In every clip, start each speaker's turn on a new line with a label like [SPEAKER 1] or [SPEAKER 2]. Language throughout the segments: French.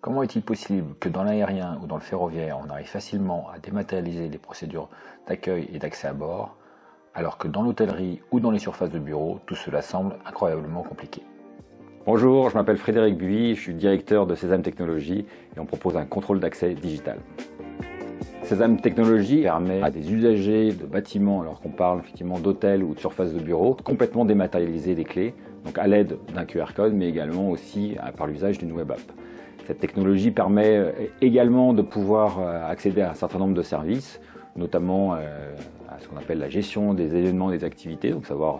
[SPEAKER 1] Comment est-il possible que dans l'aérien ou dans le ferroviaire, on arrive facilement à dématérialiser les procédures d'accueil et d'accès à bord, alors que dans l'hôtellerie ou dans les surfaces de bureaux, tout cela semble incroyablement compliqué?
[SPEAKER 2] Bonjour, je m'appelle Frédéric Buy, je suis directeur de Sésame Technologies et on propose un contrôle d'accès digital. Sésame Technologies permet à des usagers de bâtiments, alors qu'on parle effectivement d'hôtels ou de surfaces de bureaux, de complètement dématérialiser les clés, donc à l'aide d'un QR code, mais également aussi par l'usage d'une web app. Cette technologie permet également de pouvoir accéder à un certain nombre de services, notamment à ce qu'on appelle la gestion des événements et des activités, donc savoir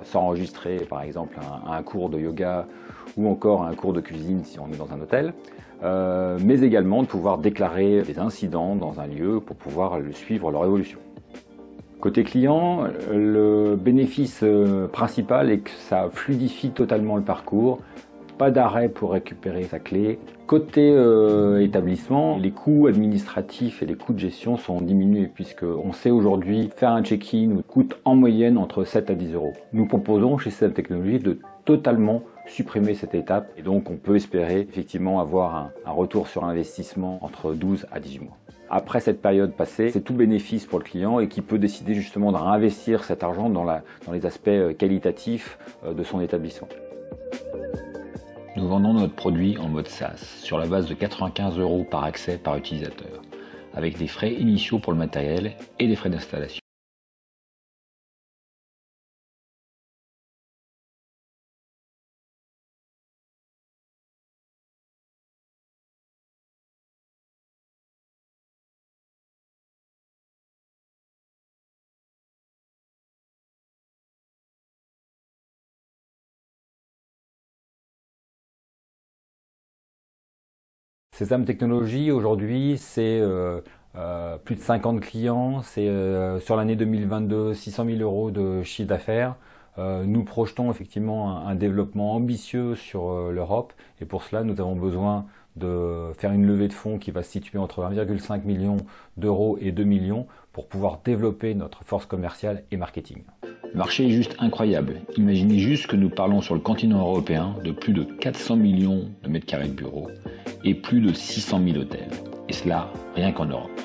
[SPEAKER 2] s'enregistrer par exemple à un cours de yoga ou encore à un cours de cuisine si on est dans un hôtel, mais également de pouvoir déclarer des incidents dans un lieu pour pouvoir suivre leur évolution. Côté client, le bénéfice principal est que ça fluidifie totalement le parcours. Pas d'arrêt pour récupérer sa clé. Côté établissement, les coûts administratifs et les coûts de gestion sont diminués puisqu'on sait aujourd'hui faire un check-in coûte en moyenne entre 7 à 10 euros. Nous proposons chez Sésame Technologies de totalement supprimer cette étape et donc on peut espérer effectivement avoir un retour sur investissement entre 12 à 18 mois. Après cette période passée, c'est tout bénéfice pour le client et qui peut décider justement de réinvestir cet argent dans les aspects qualitatifs de son établissement.
[SPEAKER 1] Nous vendons notre produit en mode SaaS, sur la base de 95 € par accès par utilisateur, avec des frais initiaux pour le matériel et des frais d'installation.
[SPEAKER 2] Sésame Technologies, aujourd'hui, c'est plus de 50 clients, c'est sur l'année 2022, 600 000 € de chiffre d'affaires. Nous projetons effectivement un développement ambitieux sur l'Europe et pour cela, nous avons besoin de faire une levée de fonds qui va se situer entre 1,5 million d'euros et 2 millions pour pouvoir développer notre force commerciale et marketing.
[SPEAKER 1] Le marché est juste incroyable. Imaginez juste que nous parlons sur le continent européen de plus de 400 millions de mètres carrés de bureaux et plus de 600 000 hôtels. Et cela rien qu'en Europe.